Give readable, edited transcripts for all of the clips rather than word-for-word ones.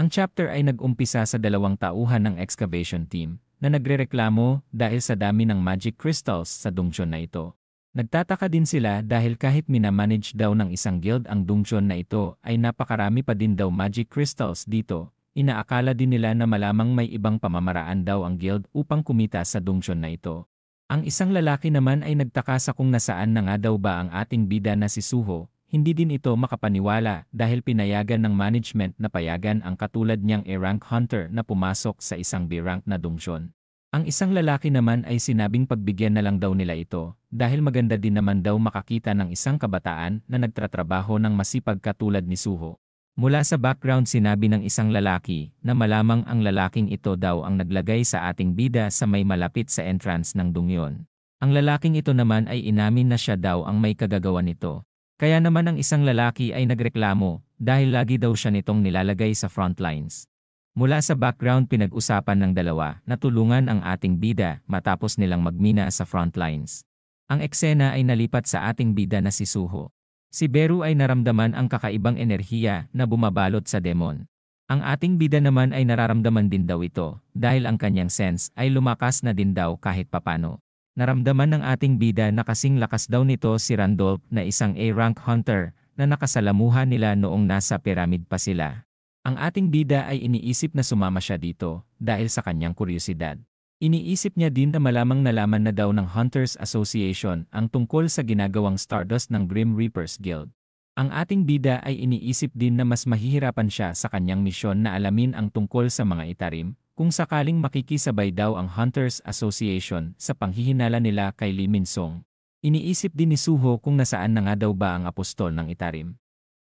Ang chapter ay nag-umpisa sa dalawang tauhan ng excavation team na nagrereklamo dahil sa dami ng magic crystals sa dungeon na ito. Nagtataka din sila dahil kahit minamanage daw ng isang guild ang dungeon na ito ay napakarami pa din daw magic crystals dito. Inaakala din nila na malamang may ibang pamamaraan daw ang guild upang kumita sa dungeon na ito. Ang isang lalaki naman ay nagtaka sa kung nasaan na nga daw ba ang ating bida na si Suho. Hindi din ito makapaniwala dahil pinayagan ng management na payagan ang katulad niyang A-rank hunter na pumasok sa isang B-rank na dungeon. Ang isang lalaki naman ay sinabing pagbigyan na lang daw nila ito dahil maganda din naman daw makakita ng isang kabataan na nagtatrabaho ng masipag katulad ni Suho. Mula sa background sinabi ng isang lalaki na malamang ang lalaking ito daw ang naglagay sa ating bida sa may malapit sa entrance ng dungyon. Ang lalaking ito naman ay inamin na siya daw ang may kagagawa nito. Kaya naman ang isang lalaki ay nagreklamo dahil lagi daw siya nitong nilalagay sa frontlines. Mula sa background pinag-usapan ng dalawa na tulungan ang ating bida matapos nilang magmina sa frontlines. Ang eksena ay nalipat sa ating bida na si Suho. Si Beru ay naramdaman ang kakaibang enerhiya na bumabalot sa demon. Ang ating bida naman ay nararamdaman din daw ito dahil ang kanyang sense ay lumakas na din daw kahit papano. Naramdaman ng ating bida na kasing lakas daw nito si Randolph na isang A-rank hunter na nakasalamuhan nila noong nasa pyramid pa sila. Ang ating bida ay iniisip na sumama siya dito dahil sa kanyang kuryosidad. Iniisip niya din na malamang nalaman na daw ng Hunters Association ang tungkol sa ginagawang Stardust ng Grim Reapers Guild. Ang ating bida ay iniisip din na mas mahihirapan siya sa kanyang misyon na alamin ang tungkol sa mga itarim, kung sakaling makikisabay daw ang Hunters Association sa panghihinala nila kay Lee Min-sung. Iniisip din ni Suho kung nasaan na nga daw ba ang apostol ng itarim.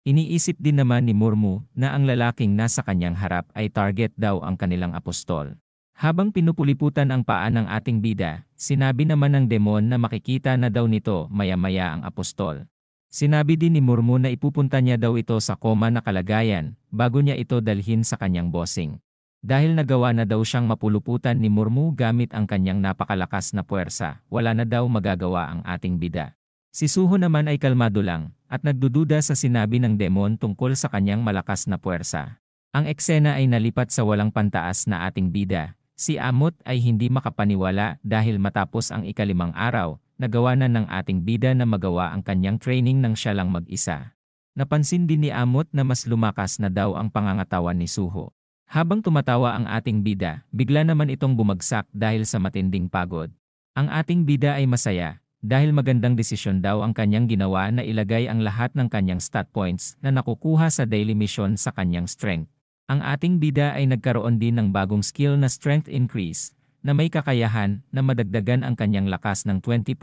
Iniisip din naman ni Murmu na ang lalaking nasa kanyang harap ay target daw ang kanilang apostol. Habang pinupuliputan ang paa ng ating bida, sinabi naman ng demon na makikita na daw nito maya-maya ang apostol. Sinabi din ni Murmu na ipupunta niya daw ito sa koma na kalagayan bago niya ito dalhin sa kanyang bossing. Dahil nagawa na daw siyang mapuluputan ni Murmu gamit ang kanyang napakalakas na puwersa, wala na daw magagawa ang ating bida. Si Suho naman ay kalmado lang at nagdududa sa sinabi ng demon tungkol sa kanyang malakas na puwersa. Ang eksena ay nalipat sa walang pantaas na ating bida. Si Amot ay hindi makapaniwala dahil matapos ang ikalimang araw, nagawa na ng ating bida na magawa ang kanyang training nang siya lang mag-isa. Napansin din ni Amot na mas lumakas na daw ang pangangatawan ni Suho. Habang tumatawa ang ating bida, bigla naman itong bumagsak dahil sa matinding pagod. Ang ating bida ay masaya dahil magandang desisyon daw ang kanyang ginawa na ilagay ang lahat ng kanyang stat points na nakukuha sa daily mission sa kanyang strength. Ang ating bida ay nagkaroon din ng bagong skill na strength increase na may kakayahan na madagdagan ang kanyang lakas ng 20%.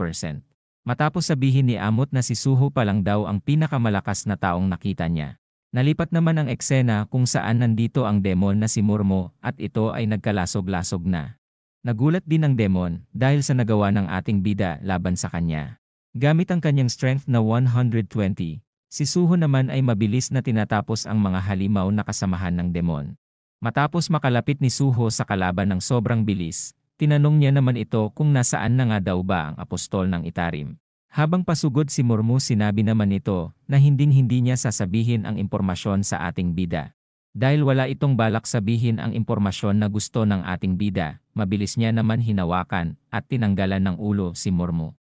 Matapos sabihin ni Amot na si Suho pa lang daw ang pinakamalakas na taong nakita niya. Nalipat naman ang eksena kung saan nandito ang demon na si Murmo at ito ay nagkalasog-lasog na. Nagulat din ang demon dahil sa nagawa ng ating bida laban sa kanya. Gamit ang kanyang strength na 120, si Suho naman ay mabilis na tinatapos ang mga halimaw na kasamahan ng demon. Matapos makalapit ni Suho sa kalaban ng sobrang bilis, tinanong niya naman ito kung nasaan na nga daw ba ang apostol ng itarim. Habang pasugod si Murmu sinabi naman nito na hinding-hindi niya sasabihin ang impormasyon sa ating bida. Dahil wala itong balak sabihin ang impormasyon na gusto ng ating bida, mabilis niya naman hinawakan at tinanggalan ng ulo si Murmu.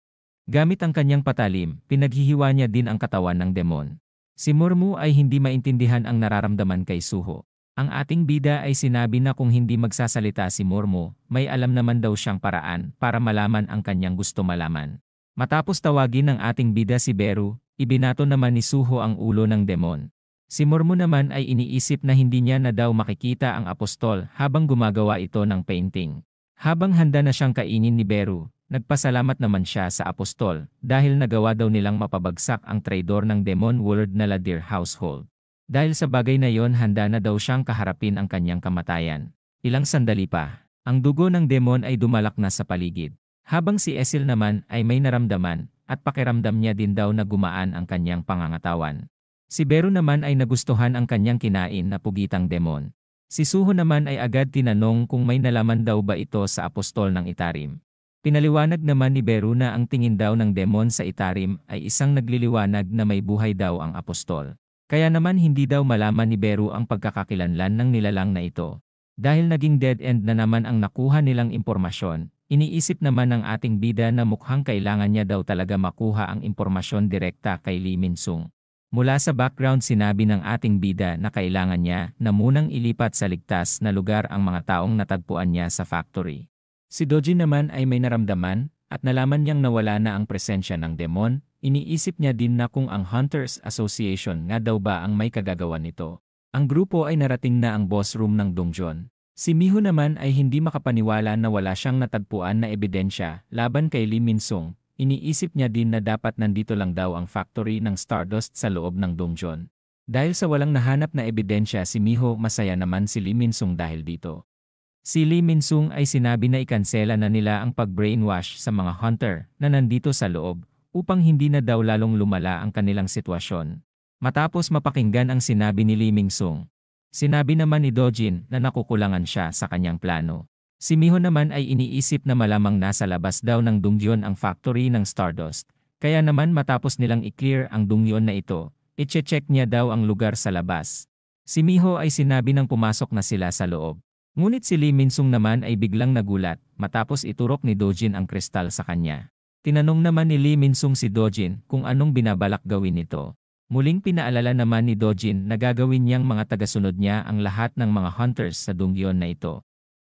Gamit ang kanyang patalim, pinaghihiwa niya din ang katawan ng demon. Si Murmu ay hindi maintindihan ang nararamdaman kay Suho. Ang ating bida ay sinabi na kung hindi magsasalita si Murmu, may alam naman daw siyang paraan para malaman ang kanyang gusto malaman. Matapos tawagin ng ating bida si Beru, ibinato naman ni Suho ang ulo ng demon. Si Murmu naman ay iniisip na hindi niya na daw makikita ang apostol habang gumagawa ito ng painting. Habang handa na siyang kainin ni Beru, nagpasalamat naman siya sa apostol dahil nagawa daw nilang mapabagsak ang traidor ng demon world na Ladir household. Dahil sa bagay na yon handa na daw siyang kaharapin ang kanyang kamatayan. Ilang sandali pa, ang dugo ng demon ay dumalak na sa paligid. Habang si Esil naman ay may naramdaman at pakiramdam niya din daw na gumaan ang kanyang pangangatawan. Si Beru naman ay nagustuhan ang kanyang kinain na pugitang demon. Si Suho naman ay agad tinanong kung may nalaman daw ba ito sa apostol ng itarim. Pinaliwanag naman ni Beru na ang tingin daw ng demon sa itarim ay isang nagliliwanag na may buhay daw ang apostol. Kaya naman hindi daw malaman ni Beru ang pagkakakilanlan ng nilalang na ito. Dahil naging dead end na naman ang nakuha nilang impormasyon, iniisip naman ng ating bida na mukhang kailangan niya daw talaga makuha ang impormasyon direkta kay Lee Min-sung. Mula sa background sinabi ng ating bida na kailangan niya na munang ilipat sa ligtas na lugar ang mga taong natagpuan niya sa factory. Si Dojin naman ay may naramdaman at nalaman niyang nawala na ang presensya ng demon. Iniisip niya din na kung ang Hunters Association nga daw ba ang may kagagawan nito. Ang grupo ay narating na ang boss room ng Dongjon. Si Miho naman ay hindi makapaniwala na wala siyang natagpuan na ebidensya laban kay Lee Min-sung. Iniisip niya din na dapat nandito lang daw ang factory ng Stardust sa loob ng Dongjon. Dahil sa walang nahanap na ebidensya si Miho, masaya naman si Lee Min-sung dahil dito. Si Lee Min-sung ay sinabi na ikansela na nila ang pag-brainwash sa mga hunter na nandito sa loob upang hindi na daw lalong lumala ang kanilang sitwasyon. Matapos mapakinggan ang sinabi ni Lee Min-sung, sinabi naman ni Dojin na nakukulangan siya sa kanyang plano. Si Miho naman ay iniisip na malamang nasa labas daw ng Dongjon ang factory ng Stardust. Kaya naman matapos nilang i-clear ang Dongjon na ito, i-check niya daw ang lugar sa labas. Si Miho ay sinabi nang pumasok na sila sa loob. Ngunit si Lee Min-sung naman ay biglang nagulat matapos iturok ni Dojin ang kristal sa kanya. Tinanong naman ni Lee Min-sung si Dojin kung anong binabalak gawin nito. Muling pinaalala naman ni Dojin na gagawin niyang mga tagasunod niya ang lahat ng mga hunters sa Dongjon na ito.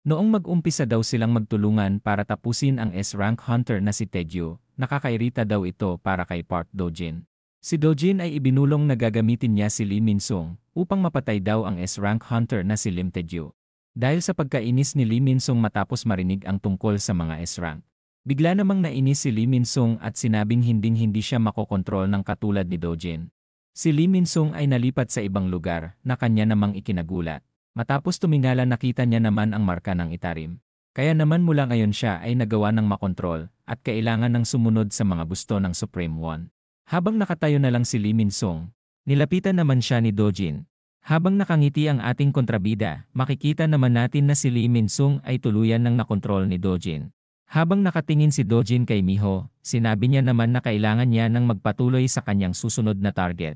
Noong mag-umpisa daw silang magtulungan para tapusin ang S-rank hunter na si Taegyo, nakakairita daw ito para kay Park Dojin. Si Dojin ay ibinulong na gagamitin niya si Lee Min-sung upang mapatay daw ang S-rank hunter na si Lim Taegyo. Dahil sa pagkainis ni Lee Min-sung matapos marinig ang tungkol sa mga S-rank. Bigla namang nainis si Lee Min-sung at sinabing hinding-hindi siya makokontrol ng katulad ni Dojin. Si Lee Min-sung ay nalipat sa ibang lugar na kanya namang ikinagulat. Matapos tumingala nakita niya naman ang marka ng itarim. Kaya naman mula ngayon siya ay nagawa ng makontrol at kailangan ng sumunod sa mga gusto ng Supreme One. Habang nakatayo na lang si Lee Min-sung, nilapitan naman siya ni Dojin. Habang nakangiti ang ating kontrabida, makikita naman natin na si Lee Min-sung ay tuluyan ng nakontrol ni Dojin. Habang nakatingin si Dojin kay Miho, sinabi niya naman na kailangan niya ng magpatuloy sa kanyang susunod na target.